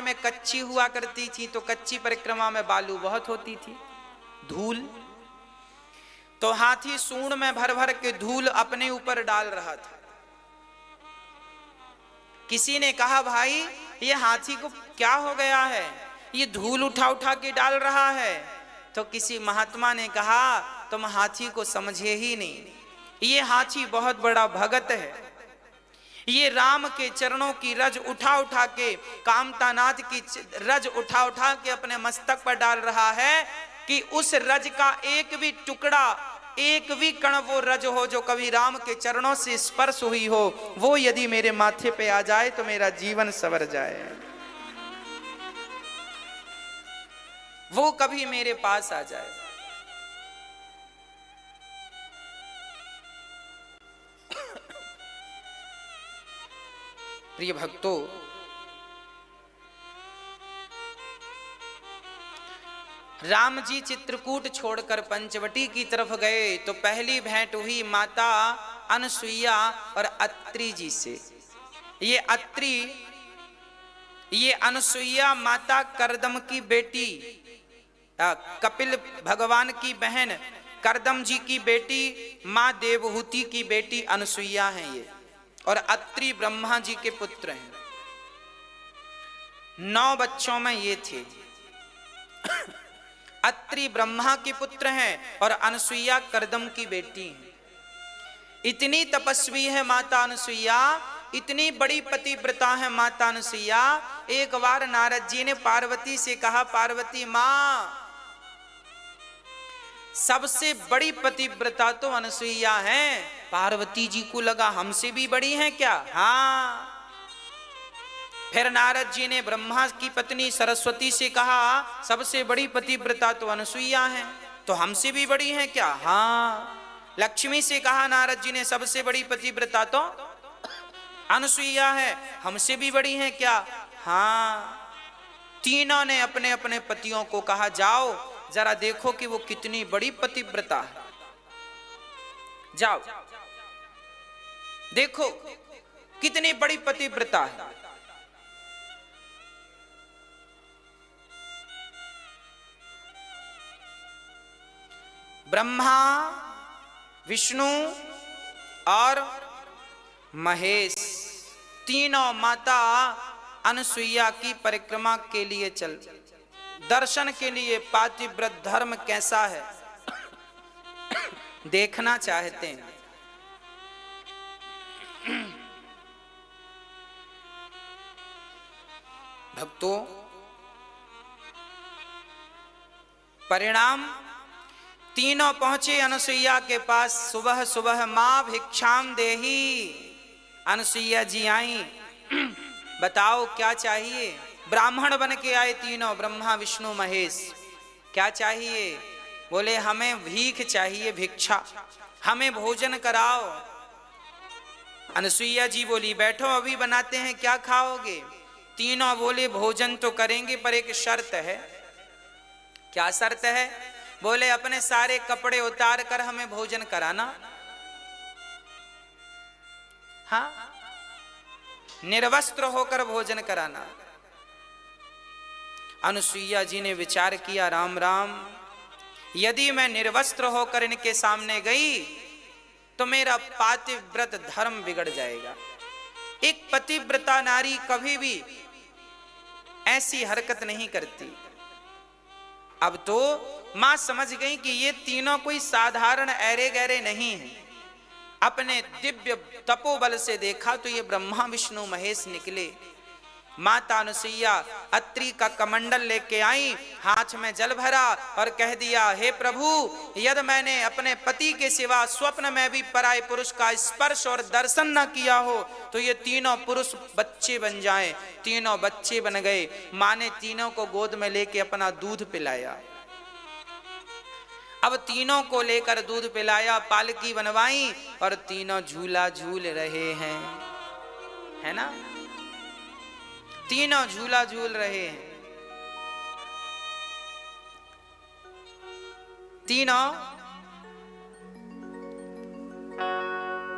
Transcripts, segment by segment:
में कच्ची हुआ करती थी, तो कच्ची परिक्रमा में बालू बहुत होती थी, धूल। तो हाथी सूंड में भर भर के धूल अपने ऊपर डाल रहा था। किसी ने कहा, भाई ये हाथी को क्या हो गया है, ये धूल उठा उठा के डाल रहा है। तो किसी महात्मा ने कहा, तुम हाथी को समझे ही नहीं, ये हाथी बहुत बड़ा भगत है। ये राम के चरणों की रज उठा उठा के, कामतानाथ की रज उठा उठा के अपने मस्तक पर डाल रहा है कि उस रज का एक भी टुकड़ा, एक भी कण वो रज हो जो कभी राम के चरणों से स्पर्श हुई हो, वो यदि मेरे माथे पे आ जाए तो मेरा जीवन संवर जाए, वो कभी मेरे पास आ जाए। प्रिय भक्तों, राम जी चित्रकूट छोड़कर पंचवटी की तरफ गए तो पहली भेंट हुई माता अनसुईया और अत्रि जी से। ये अनसुईया माता करदम की बेटी, कपिल भगवान की बहन करदम जी की बेटी, माँ देवहूति की बेटी अनसुईया हैं ये, और अत्रि ब्रह्मा जी के पुत्र हैं। 9 बच्चों में ये थे। अत्रि ब्रह्मा के पुत्र हैं और अनसुईया करदम की बेटी हैं। इतनी तपस्वी है माता अनसुईया, इतनी बड़ी पतिव्रता है माता अनसुईया। एक बार नारद जी ने पार्वती से कहा, पार्वती माँ, सबसे बड़ी पतिव्रता तो अनसुईया है। पार्वती जी को लगा हमसे भी बड़ी हैं क्या? हाँ। फिर नारद जी ने ब्रह्मा की पत्नी सरस्वती से कहा, सबसे बड़ी पतिव्रता तो अनसुईया है, तो हमसे भी बड़ी हैं क्या? हाँ। लक्ष्मी से कहा नारद जी ने, सबसे बड़ी पतिव्रता तो अनसुईया है, हमसे भी बड़ी हैं क्या? हाँ। तीनों ने अपने अपने पतियों को कहा, जाओ जरा देखो कि वो कितनी बड़ी पतिव्रता है, जाओ देखो कितनी बड़ी पतिव्रता है। ब्रह्मा, विष्णु और महेश तीनों माता अनसुईया की परिक्रमा के लिए चल, दर्शन के लिए पातिव्रत धर्म कैसा है देखना चाहते हैं। भक्तों, परिणाम तीनों पहुंचे अनसुईया के पास। सुबह सुबह मां भिक्षाम देही, अनसुईया जी आई, बताओ क्या चाहिए। ब्राह्मण बन के आए तीनों, ब्रह्मा विष्णु महेश। क्या चाहिए? बोले हमें भीख चाहिए, भिक्षा, हमें भोजन कराओ। अनसुईया जी बोली, बैठो अभी बनाते हैं, क्या खाओगे? तीनों बोले, भोजन तो करेंगे पर एक शर्त है। क्या शर्त है? बोले अपने सारे कपड़े उतार कर हमें भोजन कराना। हाँ, निर्वस्त्र होकर भोजन कराना। अनसुईया जी ने विचार किया, राम राम, यदि मैं निर्वस्त्र होकर इनके सामने गई तो मेरा पातिव्रत धर्म बिगड़ जाएगा। एक पतिव्रता नारी कभी भी ऐसी हरकत नहीं करती। अब तो मां समझ गई कि ये तीनों कोई साधारण ऐरे गहरे नहीं हैं। अपने दिव्य तपोबल से देखा तो ये ब्रह्मा विष्णु महेश निकले। माता अनुसुईया अत्रि का कमंडल लेके आई, हाथ में जल भरा और कह दिया, हे प्रभु, यदि मैंने अपने पति के सिवा स्वप्न में भी पराये पुरुष का स्पर्श और दर्शन न किया हो तो ये तीनों पुरुष बच्चे बन जाएं। तीनों बच्चे बन गए। मां ने तीनों को गोद में लेके अपना दूध पिलाया। अब तीनों को लेकर दूध पिलाया, पालकी बनवाई और तीनों झूला झूल रहे हैं, है ना? तीनों झूला झूल रहे हैं। तीनों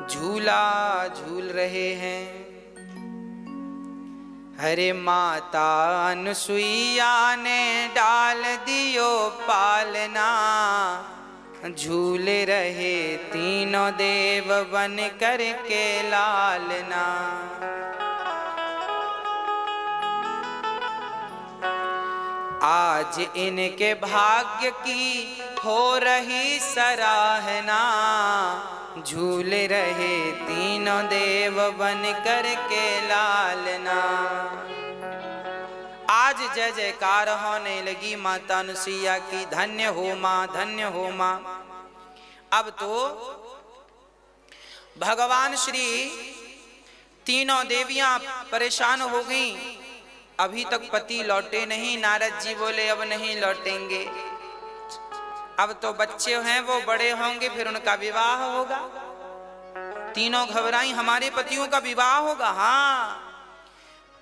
झूला झूल रहे हैं। हरे माता अनुसुईया ने डाल दियो पालना, झूले रहे तीनों देव बन कर के लालना। आज इनके भाग्य की हो रही सराहना, झूल रहे तीनों देव बन कर के लालना। आज जय जयकार होने लगी माता अनुसुईया की, धन्य हो माँ, धन्य हो माँ। अब तो भगवान श्री तीनों देवियां परेशान हो गईं, अभी तक पति लौटे नहीं। नारद जी बोले अब नहीं लौटेंगे, अब तो बच्चे हैं वो बड़े होंगे, फिर उनका विवाह होगा। तीनों घबराई, हमारे पतियों का विवाह होगा। हाँ,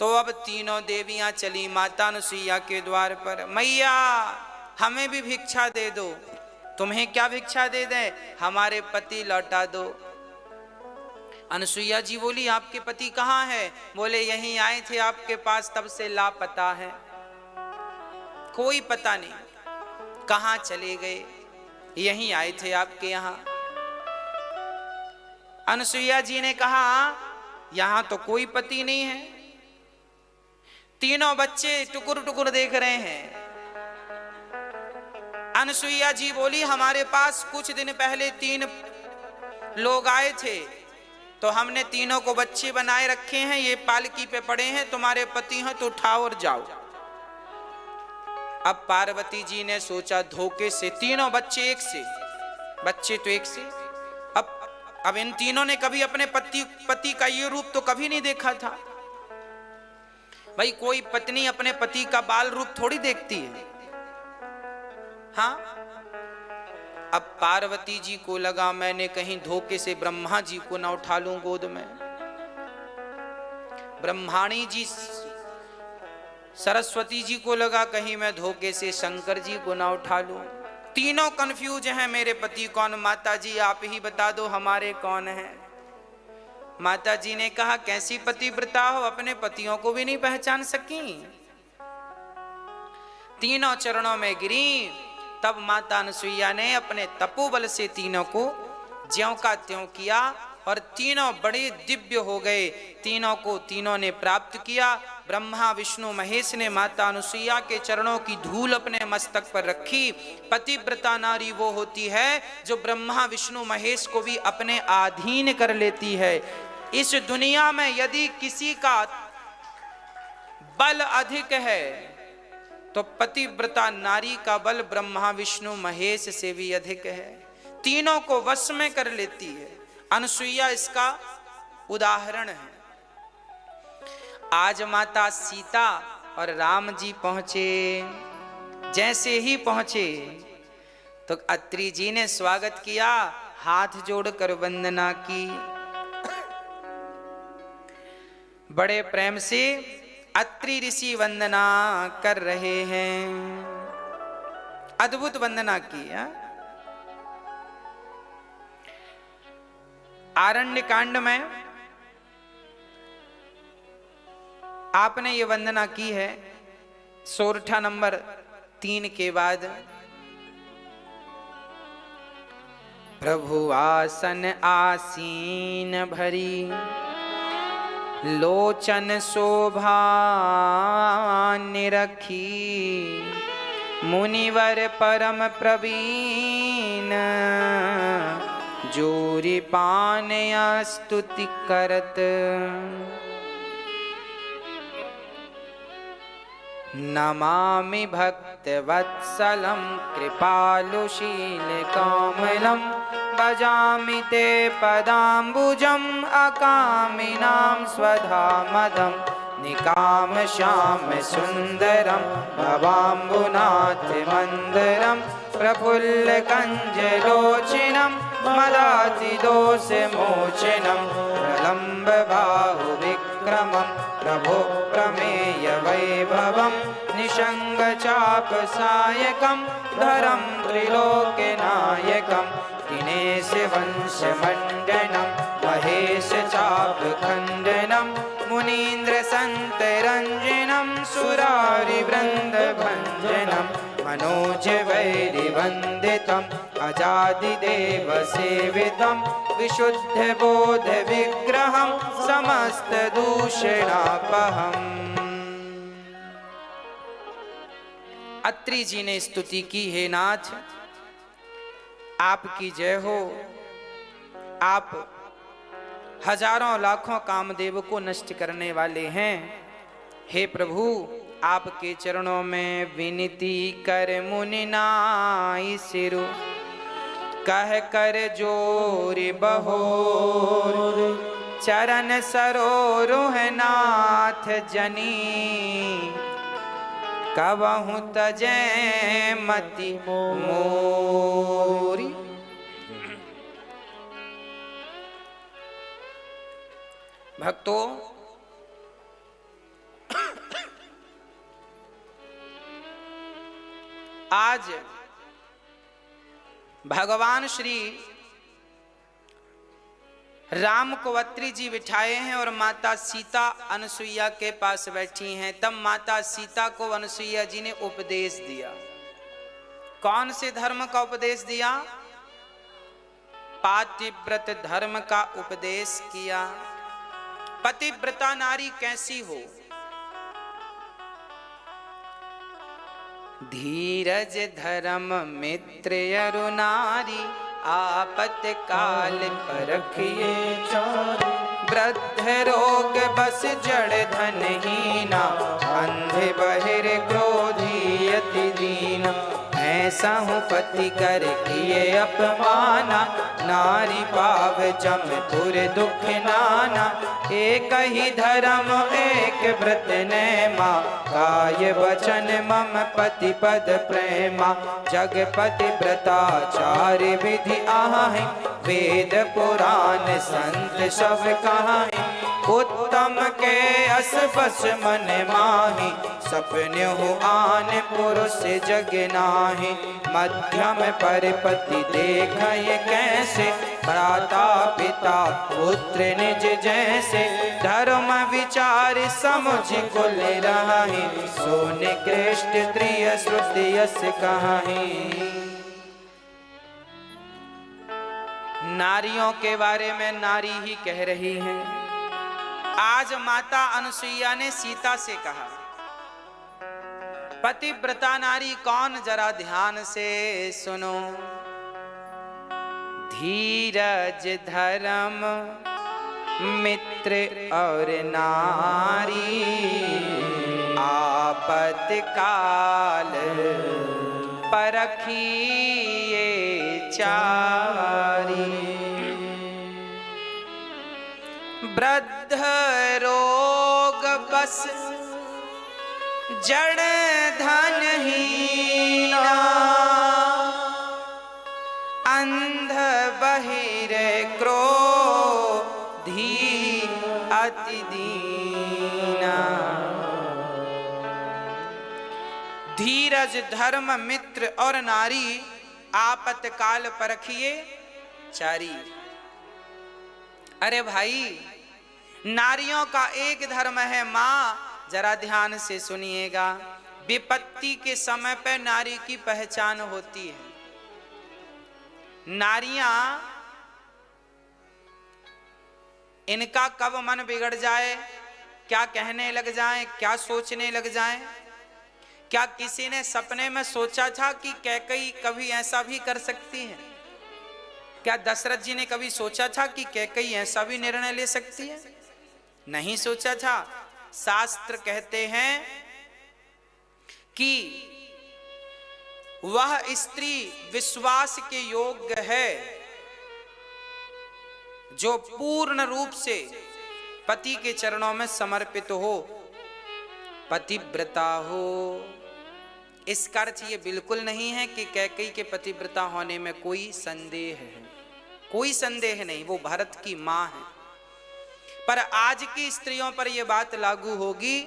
तो अब तीनों देवियां चली माता अनुसुईया के द्वार पर। मैया हमें भी भिक्षा दे दो। तुम्हें क्या भिक्षा दे दें? हमारे पति लौटा दो। अनुसुईया जी बोली आपके पति कहाँ है? बोले यहीं आए थे आपके पास, तब से लापता है, कोई पता नहीं कहाँ चले गए, यहीं आए थे आपके यहाँ। अनुसुईया जी ने कहा यहां तो कोई पति नहीं है। तीनों बच्चे टुकुर टुकुर देख रहे हैं। अनुसुईया जी बोली हमारे पास कुछ दिन पहले 3 लोग आए थे, तो हमने तीनों को बच्चे बनाए रखे हैं, ये पालकी पे पड़े हैं, तुम्हारे पति हैं तो उठाओ और जाओ। अब पार्वती जी ने सोचा धोखे से तीनों बच्चे एक से, बच्चे तो एक से। अब इन तीनों ने कभी अपने पति का ये रूप तो कभी नहीं देखा था। भाई कोई पत्नी अपने पति का बाल रूप थोड़ी देखती है। हाँ, अब पार्वती जी को लगा मैंने कहीं धोखे से ब्रह्मा जी को ना उठा लूं गोद में। ब्रह्माणी जी सरस्वती जी को लगा कहीं मैं धोखे से शंकर जी को ना उठा लूं। तीनों कंफ्यूज हैं, मेरे पति कौन? माता जी आप ही बता दो हमारे कौन हैं। माता जी ने कहा कैसी पतिव्रता हो, अपने पतियों को भी नहीं पहचान सकी। तीनों चरणों में गिरी। तब माता अनुसुईया ने अपने तपोबल से तीनों को ज्यों का त्यों किया और तीनों बड़े दिव्य हो गए। तीनों को तीनों ने प्राप्त किया। ब्रह्मा विष्णु महेश ने माता अनुसुईया के चरणों की धूल अपने मस्तक पर रखी। पतिव्रता नारी वो होती है जो ब्रह्मा विष्णु महेश को भी अपने अधीन कर लेती है। इस दुनिया में यदि किसी का बल अधिक है तो पतिव्रता नारी का बल ब्रह्मा विष्णु महेश से भी अधिक है। तीनों को वश में कर लेती है। अनुसुईया इसका उदाहरण है। आज माता सीता और राम जी पहुंचे। जैसे ही पहुंचे तो अत्रि जी ने स्वागत किया, हाथ जोड़कर वंदना की। बड़े प्रेम से अत्रि ऋषि वंदना कर रहे हैं। अद्भुत वंदना की। आरण्य कांड में आपने ये वंदना की है सोरठा नंबर 3 के बाद। प्रभु आसन आसीन भरी, लोचन शोभा निरखी, मुनिवर परम प्रवीण, जोरी पानया स्तुति करत। नमामि भक्त वत्सलं कृपालुशील कोमलं, भजामि ते पदाम्बुजं अकामिनां स्वधामदं। निकाम श्याम सुंदरम भवाम्बुनाथ मंदरम, प्रफुल्ल कंजलोचनम मदाति दोष मोचनम, प्रलंब बाहु विक्रमम प्रभो प्रमेय वैभवम, निशंग चाप सायकम धरम त्रिलोक नायकम, दिनेश वंश मंडनम महेश चाप खंडनम मुनीन्द्र संत रंजनम सुरारि वृंद भंजनम मनोज वैरि वंदितम अजादि देव सेवितम विशुद्ध बोध विग्रहम समस्त दूषणापहम। अत्रि जी ने स्तुति की, हे नाथ आपकी जय हो। आप हजारों लाखों कामदेव को नष्ट करने वाले हैं। हे प्रभु आपके चरणों में विनती कर मुनि नाई सिरु कह कर जोर बहोर चरण सरोरुह नाथ जनी कबहु तजै मति मोरी। भक्तों आज भगवान श्री राम को अत्रि जी बिठाए हैं और माता सीता अनुसुईया के पास बैठी हैं। तब माता सीता को अनुसुईया जी ने उपदेश दिया। कौन से धर्म का उपदेश दिया? पातिव्रत धर्म का उपदेश किया। पतिव्रता नारी कैसी हो? धीरज धर्म मित्र अरु नारी आपत काल परखिए चारि वृद्ध रोग बस जड़ धनहीना अंधे बहिर क्रोधी अति दीना ऐसा हूँ पति कर किए अपमाना नारी पाव जमपुर दुख नाना एक ही धर्म एक व्रत नेमा काय वचन मम पति पद प्रेमा जगपति व्रताचार्य विधि आहे वेद पुराण संत सब कहाई उत्तम के अस बस मन माही सपने हो आन पुरुष जग नाही मध्यम परपति देख ये कैसे भ्राता पिता पुत्र निज जैसे धर्म विचार समुझ कुल रही सोने कृष्ट त्रिय श्रुति यस कहाही। नारियों के बारे में नारी ही कह रही है। आज माता अनुसुईया ने सीता से कहा पतिव्रता नारी कौन जरा ध्यान से सुनो। धीरज धर्म मित्र और नारी आपत काल परखिए चारी वृद्ध रोग बस जड़ धनहीना अंध बहिर क्रोधी अति दीना। धीरज धर्म मित्र और नारी आपतकाल परखिए चारी। अरे भाई नारियों का एक धर्म है माँ, जरा ध्यान से सुनिएगा। विपत्ति के समय पर नारी की पहचान होती है। नारियां इनका कब मन बिगड़ जाए, क्या कहने लग जाएं, क्या सोचने लग जाएं। क्या किसी ने सपने में सोचा था कि कैकेयी कभी ऐसा भी कर सकती है? क्या दशरथ जी ने कभी सोचा था कि कैकेयी ऐसा भी निर्णय ले सकती है? नहीं सोचा था। शास्त्र कहते हैं कि वह स्त्री विश्वास के योग्य है जो पूर्ण रूप से पति के चरणों में समर्पित हो, पतिव्रता हो। इसका अर्थ ये बिल्कुल नहीं है कि कैकेयी के पतिव्रता होने में कोई संदेह है, कोई संदेह नहीं, वो भरत की मां है। पर आज की स्त्रियों पर यह बात लागू होगी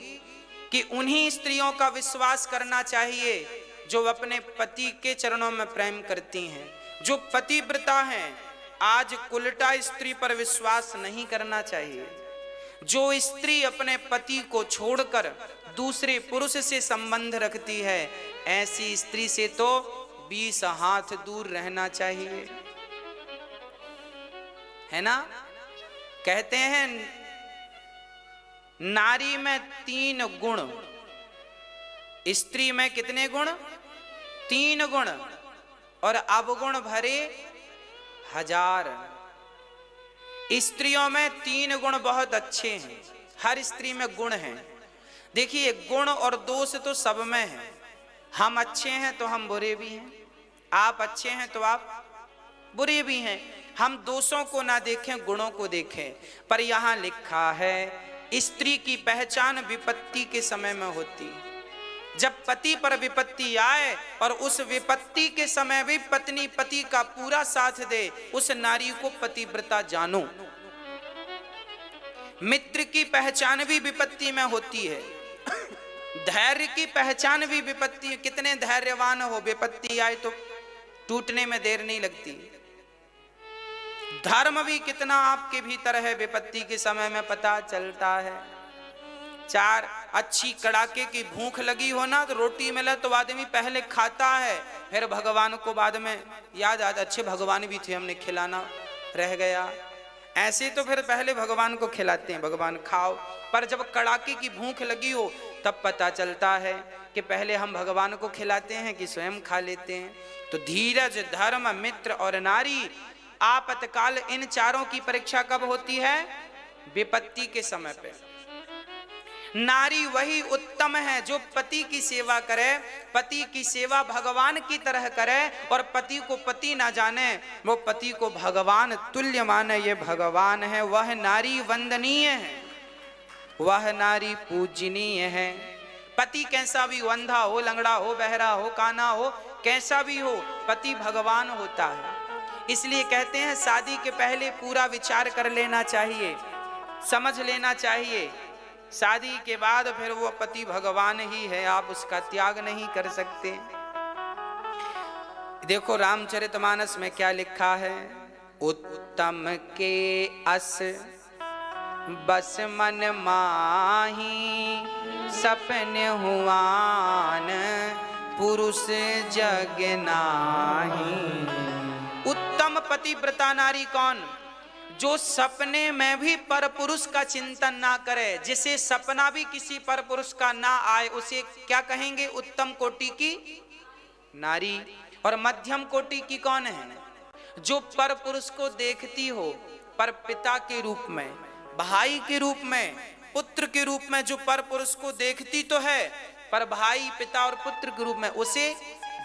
कि उन्हीं स्त्रियों का विश्वास करना चाहिए जो अपने पति के चरणों में प्रेम करती हैं, जो पतिव्रता हैं। आज उल्टा स्त्री पर विश्वास नहीं करना चाहिए। जो स्त्री अपने पति को छोड़कर दूसरे पुरुष से संबंध रखती है, ऐसी स्त्री से तो 20 हाथ दूर रहना चाहिए, है ना। कहते हैं नारी में 3 गुण, स्त्री में कितने गुण? 3 गुण, और अवगुण भरे 1000। स्त्रियों में 3 गुण बहुत अच्छे हैं, हर स्त्री में गुण हैं। देखिए गुण और दोष तो सब में है। हम अच्छे हैं तो हम बुरे भी हैं, आप अच्छे हैं तो आप बुरे भी हैं। हम दोषों को ना देखें, गुणों को देखें। पर यहाँ लिखा है स्त्री की पहचान विपत्ति के समय में होती है। जब पति पर विपत्ति आए और उस विपत्ति के समय भी पत्नी पति का पूरा साथ दे, उस नारी को पतिव्रता जानो। मित्र की पहचान भी विपत्ति में होती है, धैर्य की पहचान भी विपत्ति। कितने धैर्यवान हो, विपत्ति आए तो टूटने में देर नहीं लगती। धर्म भी कितना आपके भीतर है, विपत्ति के समय में पता चलता है। 4 अच्छी कड़ाके की भूख लगी हो ना, तो रोटी मिले तो आदमी पहले खाता है, फिर भगवान को बाद में याद आता, अच्छे भगवान भी थे, हमने खिलाना रह गया। ऐसे तो फिर पहले भगवान को खिलाते हैं, भगवान खाओ। पर जब कड़ाके की भूख लगी हो तब पता चलता है कि पहले हम भगवान को खिलाते हैं कि स्वयं खा लेते हैं। तो धीरज, धर्म, मित्र और नारी, आपतकाल, इन चारों की परीक्षा कब होती है? विपत्ति के समय पे। नारी वही उत्तम है जो पति की सेवा करे, पति की सेवा भगवान की तरह करे, और पति को पति ना जाने, वो पति को भगवान तुल्य माने। ये भगवान है, वह नारी वंदनीय है, वह नारी पूजनीय है। पति कैसा भी हो, अंधा हो, लंगड़ा हो, बहरा हो, काना हो, कैसा भी हो, पति भगवान होता है। इसलिए कहते हैं शादी के पहले पूरा विचार कर लेना चाहिए, समझ लेना चाहिए। शादी के बाद फिर वो पति भगवान ही है, आप उसका त्याग नहीं कर सकते। देखो रामचरितमानस में क्या लिखा है, उत्तम के अस बस मन माही, सपने हुआन पुरुष जग नाही। उत्तम पतिव्रता नारी कौन? जो सपने में भी पर पुरुष का चिंतन ना करे, जिसे सपना भी किसी पर पुरुष का ना आए, उसे क्या कहेंगे? उत्तम कोटि की नारी। और मध्यम कोटि की कौन है? जो पर पुरुष को देखती हो, पर पिता के रूप में, भाई के रूप में, पुत्र के रूप में, जो पर पुरुष को देखती तो है, पर भाई, पिता और पुत्र के रूप में, उसे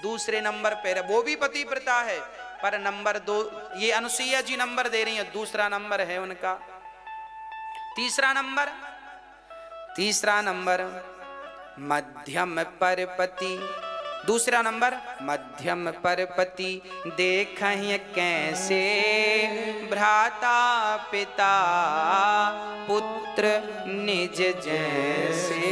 दूसरे नंबर पर, वो भी पतिव्रता है। पर नंबर 2 ये अनुसुईया जी नंबर दे रही है, दूसरा नंबर है उनका। तीसरा नंबर मध्यम परपति। दूसरा नंबर मध्यम परपति, देखहि कैसे भ्राता पिता पुत्र निज जैसे।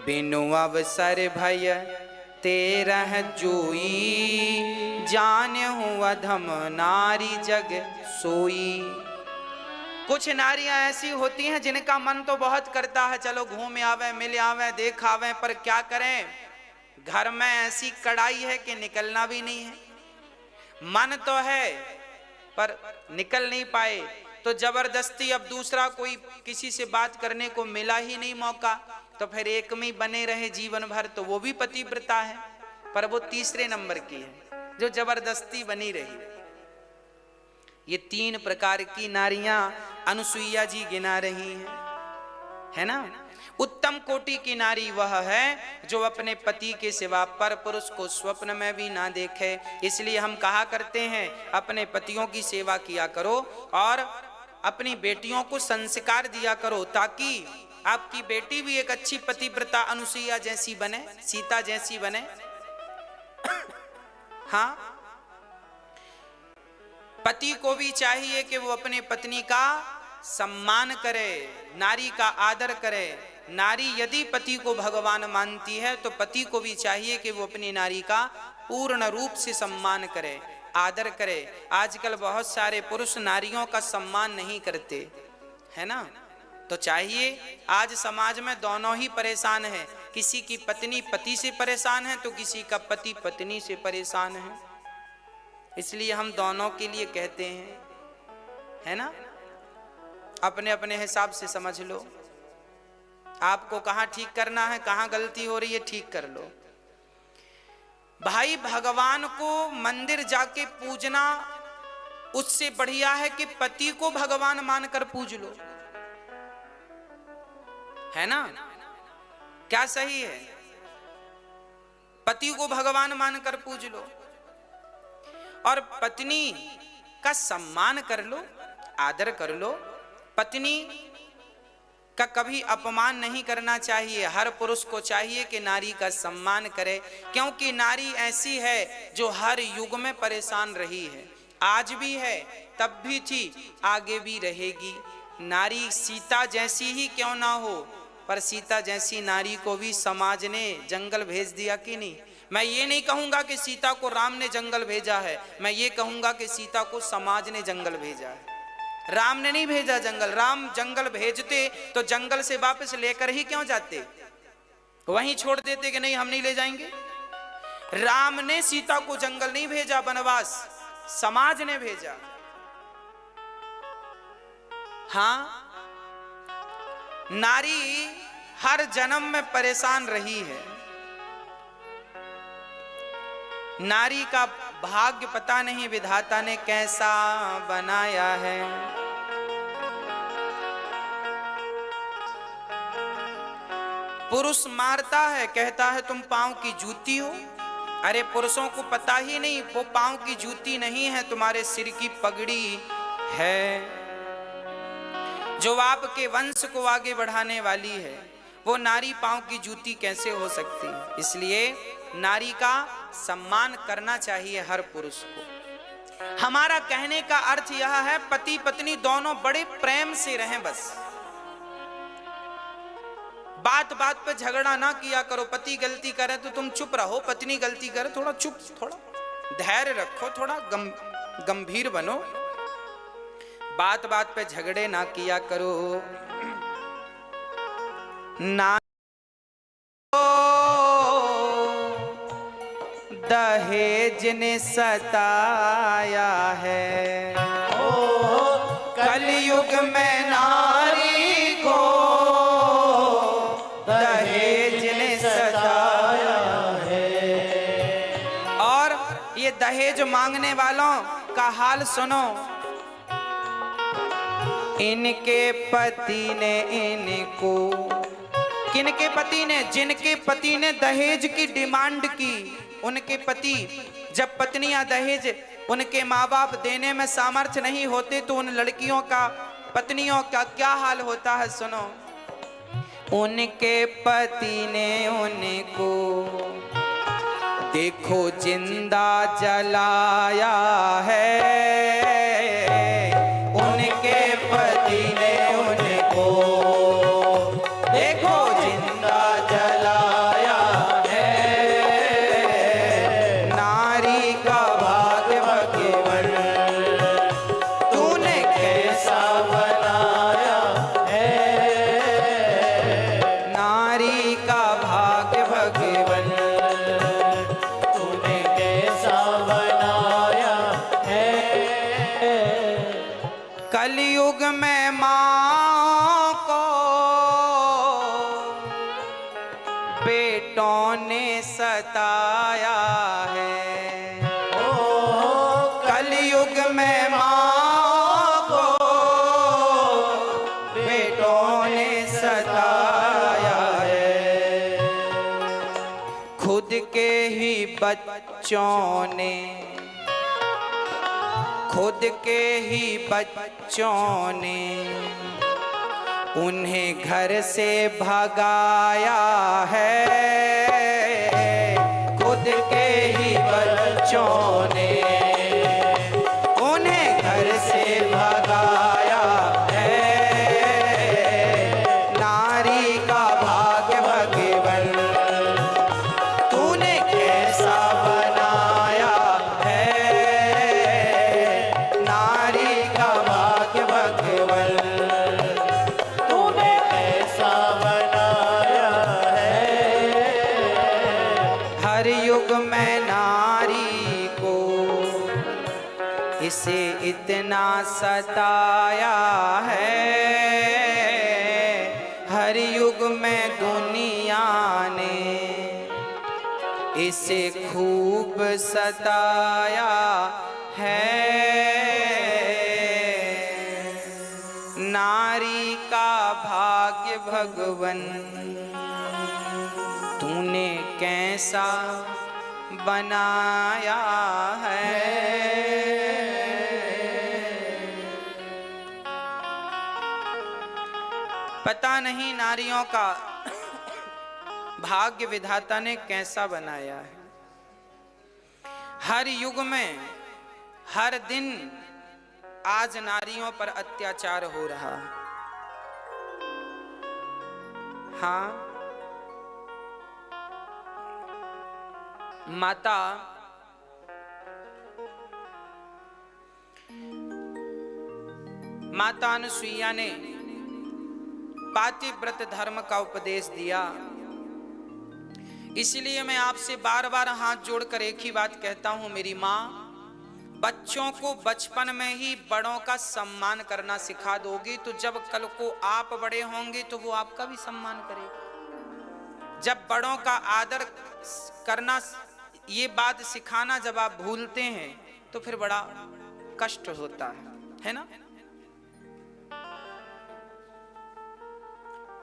बिनु अवसर भय तेरह जोई, जानहु अधम नारी जग सोई। कुछ नारियां ऐसी होती हैं जिनका मन तो बहुत करता है, चलो घूम आवे, मिल आवे, देख आवे, पर क्या करें, घर में ऐसी कड़ाई है कि निकलना भी नहीं है। मन तो है पर निकल नहीं पाए, तो जबरदस्ती अब दूसरा कोई किसी से बात करने को मिला ही नहीं मौका, तो फिर एक में बने रहे जीवन भर, तो वो भी पतिव्रता है। पर वो तीसरे नंबर की है जो जबरदस्ती बनी रही। ये 3 प्रकार की नारियां अनुसुईया जी गिना रही हैं, है ना। उत्तम कोटि की नारी वह है जो अपने पति के सिवा पर पुरुष को स्वप्न में भी ना देखे। इसलिए हम कहा करते हैं अपने पतियों की सेवा किया करो और अपनी बेटियों को संस्कार दिया करो, ताकि आपकी बेटी भी एक अच्छी पतिव्रता अनुसुईया जैसी बने, सीता जैसी बने। हाँ, पति को भी चाहिए कि वो अपने पत्नी का सम्मान करे, नारी का आदर करे। नारी यदि पति को भगवान मानती है तो पति को भी चाहिए कि वो अपनी नारी का पूर्ण रूप से सम्मान करे। आदर करे। आजकल बहुत सारे पुरुष नारियों का सम्मान नहीं करते, है ना? तो चाहिए, आज समाज में दोनों ही परेशान हैं। किसी की पत्नी पति से परेशान है तो किसी का पति पत्नी से परेशान है। इसलिए हम दोनों के लिए कहते हैं, है ना? अपने अपने हिसाब से समझ लो, आपको कहाँ ठीक करना है, कहाँ गलती हो रही है, ठीक कर लो भाई। भगवान को मंदिर जाके पूजना उससे बढ़िया है कि पति को भगवान मानकर पूज लो, है ना? क्या सही है? पति को भगवान मानकर पूज लो और पत्नी का सम्मान कर लो, आदर कर लो। पत्नी का कभी अपमान नहीं करना चाहिए। हर पुरुष को चाहिए कि नारी का सम्मान करे, क्योंकि नारी ऐसी है जो हर युग में परेशान रही है। आज भी है, तब भी थी, आगे भी रहेगी। नारी सीता जैसी ही क्यों ना हो, पर सीता जैसी नारी को भी समाज ने जंगल भेज दिया कि नहीं? मैं ये नहीं कहूंगा कि सीता को राम ने जंगल भेजा है, मैं ये कहूंगा कि सीता को समाज ने जंगल भेजा है। राम ने नहीं भेजा जंगल। राम जंगल भेजते तो जंगल से वापस लेकर ही क्यों जाते? वहीं छोड़ देते कि नहीं हम नहीं ले जाएंगे। राम ने सीता को जंगल नहीं भेजा, वनवास समाज ने भेजा। हाँ, नारी हर जन्म में परेशान रही है। नारी का भाग्य पता नहीं विधाता ने कैसा बनाया है। पुरुष मारता है, कहता है तुम पांव की जूती हो। अरे पुरुषों को पता ही नहीं वो पांव की जूती नहीं है, तुम्हारे सिर की पगड़ी है जो आपके वंश को आगे बढ़ाने वाली है। वो नारी पांव की जूती कैसे हो सकती? इसलिए नारी का सम्मान करना चाहिए हर पुरुष को। हमारा कहने का अर्थ यह है, पति पत्नी दोनों बड़े प्रेम से रहें। बस बात बात पे झगड़ा ना किया करो। पति गलती करे तो तुम चुप रहो, पत्नी गलती करे थोड़ा चुप, थोड़ा धैर्य रखो, थोड़ा गंभीर बनो। बात बात पे झगड़े ना किया करो। ना दहेज ने सताया है, कलयुग में नारी को दहेज ने सताया है। और ये दहेज मांगने वालों का हाल सुनो। इनके पति ने इनको, किनके पति ने? जिनके पति ने दहेज की डिमांड की, उनके पति। जब पत्नियां दहेज उनके माँ बाप देने में सामर्थ्य नहीं होते तो उन लड़कियों का, पत्नियों का क्या हाल होता है सुनो। उनके पति ने उनको देखो जिंदा जलाया है। उनके पति ने उनको देखो जिंदा जलाया है। नारी का भाग्य भगवान तूने कैसा बनाया है। नारी का भाग्य भगवान तूने कैसा बनाया है। कलयुग में माँ को बेटों ने सताया है। कलयुग में माँ को बेटों ने सताया है। खुद के ही बच्चों ने, खुद के ही बच्चों ने उन्हें घर से भगाया है। खुद के ही बच्चों ने उन्हें घर से भगाया है। नारी का भाग्य भगवान तूने कैसा बनाया है। इसे इतना सताया है हर युग में दुनिया ने, इसे खूब सताया है। नारी का भाग्य भगवन तूने कैसा बनाया है। पता नहीं नारियों का भाग्य विधाता ने कैसा बनाया है। हर युग में हर दिन आज नारियों पर अत्याचार हो रहा है। हाँ, माता अनुसुईया ने पातिव्रत धर्म का उपदेश दिया। इसलिए मैं आपसे बार बार हाथ जोड़कर एक ही बात कहता हूं, मेरी माँ, बच्चों को बचपन में ही बड़ों का सम्मान करना सिखा दोगी तो जब कल को आप बड़े होंगे तो वो आपका भी सम्मान करेगा। जब बड़ों का आदर करना, ये बात सिखाना जब आप भूलते हैं तो फिर बड़ा कष्ट होता है ना।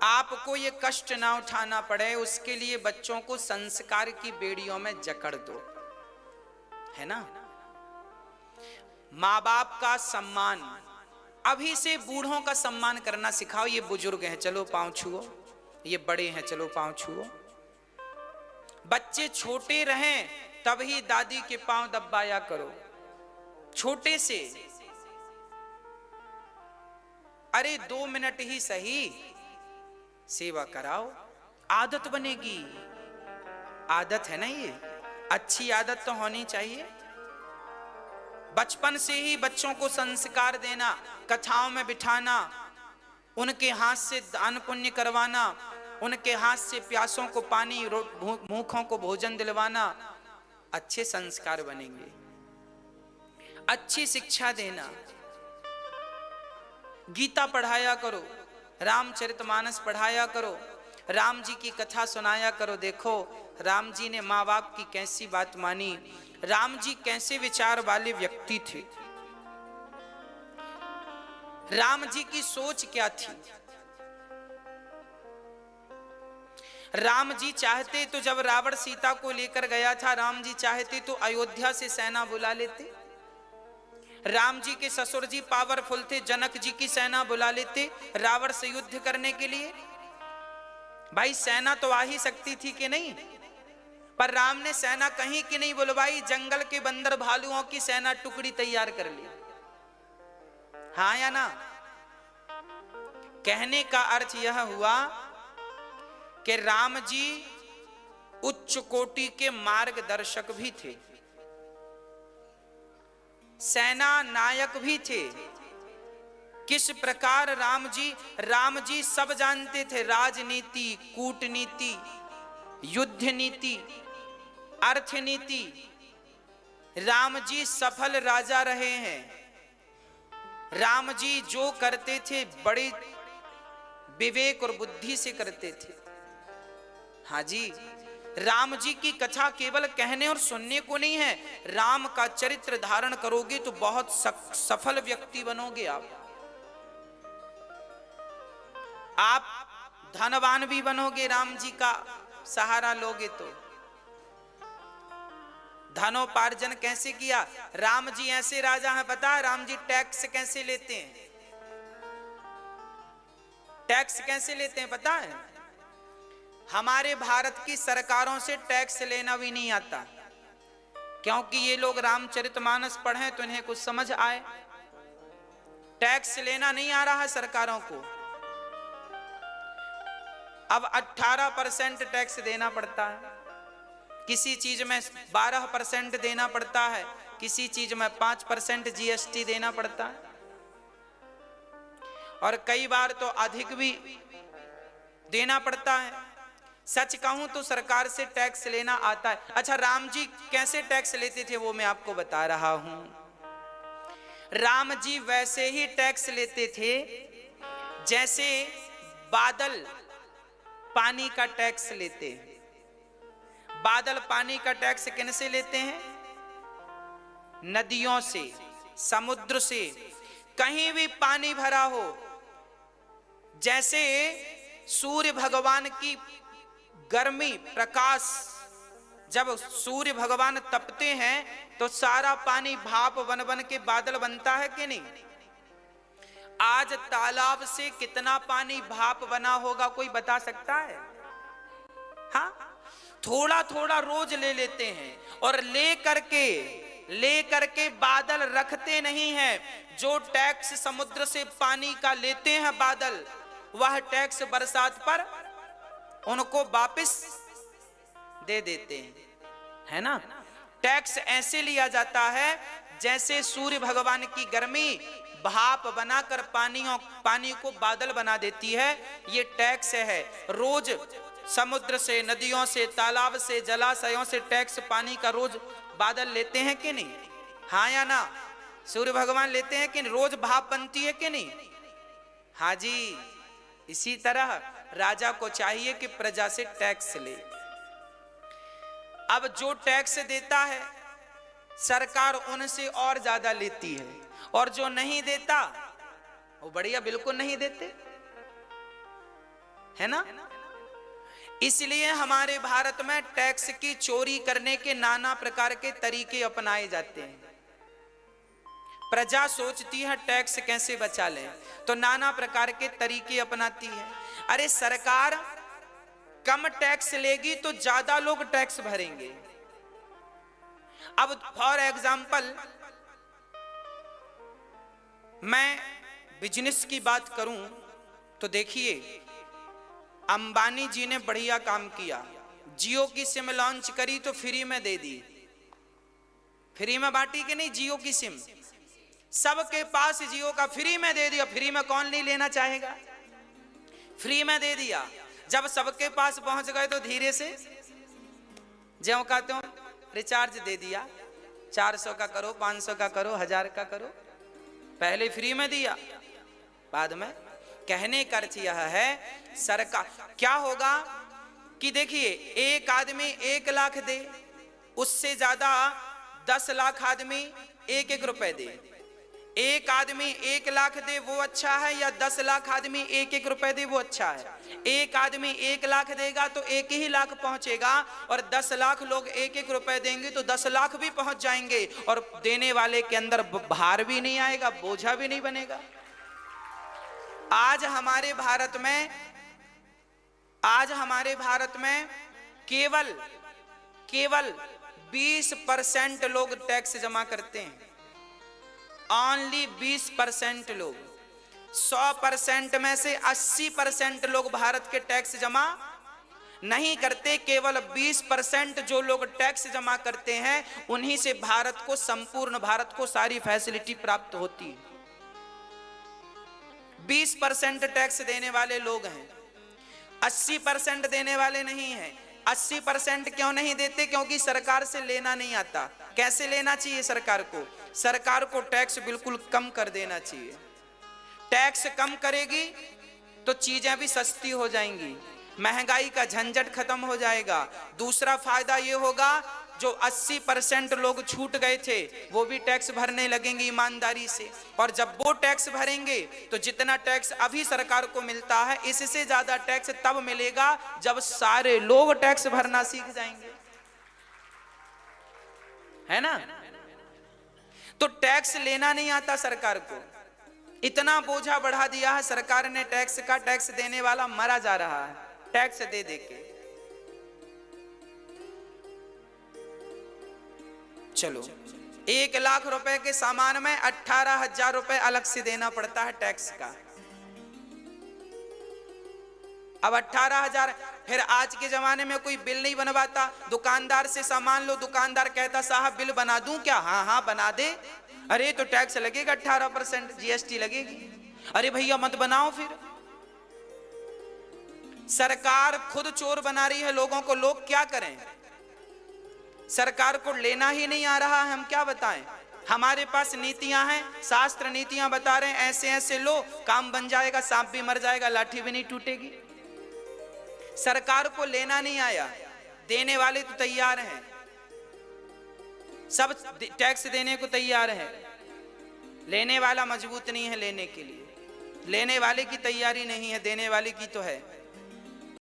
आपको ये कष्ट ना उठाना पड़े उसके लिए बच्चों को संस्कार की बेड़ियों में जकड़ दो, है ना। माँ बाप का सम्मान अभी से बूढ़ों का सम्मान करना सिखाओ। ये बुजुर्ग हैं, चलो पांव छुओ, ये बड़े हैं, चलो पांव छुओ। बच्चे छोटे रहें तब ही दादी के पांव दबाया करो, छोटे से। अरे 2 मिनट ही सही सेवा कराओ, आदत बनेगी। आदत है ना, ये अच्छी आदत तो होनी चाहिए। बचपन से ही बच्चों को संस्कार देना, कथाओं में बिठाना, उनके हाथ से दान पुण्य करवाना, उनके हाथ से प्यासों को पानी, भूखों को भोजन दिलवाना, अच्छे संस्कार बनेंगे। अच्छी शिक्षा देना, गीता पढ़ाया करो, रामचरितमानस पढ़ाया करो, राम जी की कथा सुनाया करो। देखो राम जी ने माँ बाप की कैसी बात मानी, राम जी कैसे विचार वाले व्यक्ति थे, राम जी की सोच क्या थी। राम जी चाहते तो जब रावण सीता को लेकर गया था, राम जी चाहते तो अयोध्या से सेना बुला लेते। राम जी के ससुर जी पावरफुल थे, जनक जी की सेना बुला लेते रावण से युद्ध करने के लिए। भाई सेना तो आ ही सकती थी कि नहीं, पर राम ने सेना कहीं की नहीं बुलवाई, जंगल के बंदर भालुओं की सेना टुकड़ी तैयार कर ली। हाँ या ना। कहने का अर्थ यह हुआ कि राम जी उच्च कोटि के मार्गदर्शक भी थे, सेना नायक भी थे। किस प्रकार राम जी सब जानते थे, राजनीति, कूटनीति, युद्ध नीति, अर्थनीति। राम जी सफल राजा रहे हैं। राम जी जो करते थे बड़े विवेक और बुद्धि से करते थे। हाँ जी, राम जी की कथा केवल कहने और सुनने को नहीं है, राम का चरित्र धारण करोगे तो बहुत सफल व्यक्ति बनोगे। आप धनवान भी बनोगे, राम जी का सहारा लोगे तो। धनोपार्जन कैसे किया? राम जी ऐसे राजा हैं, पता है राम जी टैक्स कैसे लेते हैं? टैक्स कैसे लेते हैं पता है? हमारे भारत की सरकारों से टैक्स लेना भी नहीं आता, क्योंकि ये लोग रामचरितमानस पढ़ें तो इन्हें कुछ समझ आए। टैक्स लेना नहीं आ रहा है सरकारों को। अब 18% टैक्स देना पड़ता है, किसी चीज में 12% देना पड़ता है, किसी चीज में 5% जीएसटी देना पड़ता है, और कई बार तो अधिक भी देना पड़ता है। सच कहूं तो सरकार से टैक्स लेना आता है। अच्छा, राम जी कैसे टैक्स लेते थे वो मैं आपको बता रहा हूं। राम जी वैसे ही टैक्स लेते थे जैसे बादल पानी का टैक्स लेते हैं। बादल पानी का टैक्स किन से लेते हैं? नदियों से, समुद्र से। कहीं भी पानी भरा हो, जैसे सूर्य भगवान की गर्मी, प्रकाश, जब सूर्य भगवान तपते हैं तो सारा पानी भाप बन बन के बादल बनता है कि नहीं? आज तालाब से कितना पानी भाप बना होगा, कोई बता सकता है? हाँ, थोड़ा थोड़ा रोज ले लेते हैं और ले करके बादल रखते नहीं हैं। जो टैक्स समुद्र से पानी का लेते हैं बादल, वह टैक्स बरसात पर उनको वापस दे देते हैं, है ना? टैक्स ऐसे लिया जाता है जैसे सूर्य भगवान की गर्मी भाप बनाकर पानी को बादल बना देती है। ये टैक्स है। रोज समुद्र से, नदियों से, तालाब से, जलाशयों से टैक्स पानी का रोज बादल लेते हैं कि नहीं? हाँ या ना? सूर्य भगवान लेते हैं कि नहीं? रोज भाप बनती है कि नहीं? हाँ जी। इसी तरह राजा को चाहिए कि प्रजा से टैक्स ले। अब जो टैक्स देता है सरकार उनसे और ज्यादा लेती है, और जो नहीं देता वो बढ़िया बिल्कुल नहीं देते, है ना? इसलिए हमारे भारत में टैक्स की चोरी करने के नाना प्रकार के तरीके अपनाए जाते हैं। प्रजा सोचती है टैक्स कैसे बचा लें, तो नाना प्रकार के तरीके अपनाती है। अरे सरकार कम टैक्स लेगी तो ज्यादा लोग टैक्स भरेंगे। अब फॉर एग्जाम्पल मैं बिजनेस की बात करूं तो देखिए, अंबानी जी ने बढ़िया काम किया। जियो की सिम लॉन्च करी तो फ्री में दे दी। फ्री में बांटी कि नहीं? जियो की सिम सबके पास जियो का फ्री में दे दिया। फ्री में कौन नहीं लेना चाहेगा? फ्री में दे दिया। जब सबके पास पहुंच गए तो धीरे से ज्यों का त्यों रिचार्ज दे दिया। 400 का करो, 500 का करो, 1000 का करो। पहले फ्री में दिया, बाद में। कहने का अर्थ यह है, सरकार क्या होगा कि देखिए, एक आदमी 1 लाख दे, उससे ज्यादा 10 लाख आदमी 1-1 रुपए दे। एक आदमी 1 लाख दे वो अच्छा है, या 10 लाख आदमी 1-1 रुपए दे वो अच्छा है? एक आदमी 1 लाख देगा तो 1 ही लाख पहुंचेगा, और 10 लाख लोग 1-1 रुपए देंगे तो 10 लाख भी पहुंच जाएंगे, और देने वाले के अंदर भार भी नहीं आएगा, बोझा भी नहीं बनेगा। आज हमारे भारत में केवल 20% लोग टैक्स जमा करते हैं। ओनली 20% लोग। 100% में से 80% लोग भारत के टैक्स जमा नहीं करते। केवल 20% जो लोग टैक्स जमा करते हैं, उन्हीं से संपूर्ण भारत को सारी फैसिलिटी प्राप्त होती है। 20% टैक्स देने वाले लोग हैं, 80% देने वाले नहीं हैं। 80% क्यों नहीं देते? क्योंकि सरकार से लेना नहीं आता। कैसे लेना चाहिए सरकार को? सरकार को टैक्स बिल्कुल कम कर देना चाहिए। टैक्स कम करेगी तो चीजें भी सस्ती हो जाएंगी, महंगाई का झंझट खत्म हो जाएगा। दूसरा फायदा ये होगा, जो 80% लोग छूट गए थे वो भी टैक्स भरने लगेंगे ईमानदारी से, और जब वो टैक्स भरेंगे तो जितना टैक्स अभी सरकार को मिलता है, इससे ज्यादा टैक्स तब मिलेगा जब सारे लोग टैक्स भरना सीख जाएंगे, है ना? तो टैक्स लेना नहीं आता सरकार को। इतना बोझा बढ़ा दिया है सरकार ने टैक्स का, टैक्स देने वाला मरा जा रहा है टैक्स दे दे के। चलो, 1 लाख रुपए के सामान में 18,000 रुपए अलग से देना पड़ता है टैक्स का। अब 18,000, फिर आज के जमाने में कोई बिल नहीं बनवाता। दुकानदार से सामान लो, दुकानदार कहता साहब बिल बना दूं क्या? हाँ हाँ बना दे। अरे तो टैक्स लगेगा 18%, जीएसटी लगेगी। अरे भैया मत बनाओ। फिर सरकार खुद चोर बना रही है लोगों को, लोग क्या करें? सरकार को लेना ही नहीं आ रहा है, हम क्या बताएं? हमारे पास नीतियां हैं, शास्त्र नीतियां बता रहे हैं ऐसे ऐसे लो, काम बन जाएगा, सांप भी मर जाएगा, लाठी भी नहीं टूटेगी। सरकार को लेना नहीं आया, देने वाले तो तैयार हैं, सब टैक्स देने को तैयार है, लेने वाला मजबूत नहीं है लेने के लिए, लेने वाले की तैयारी नहीं है, देने वाले की तो है।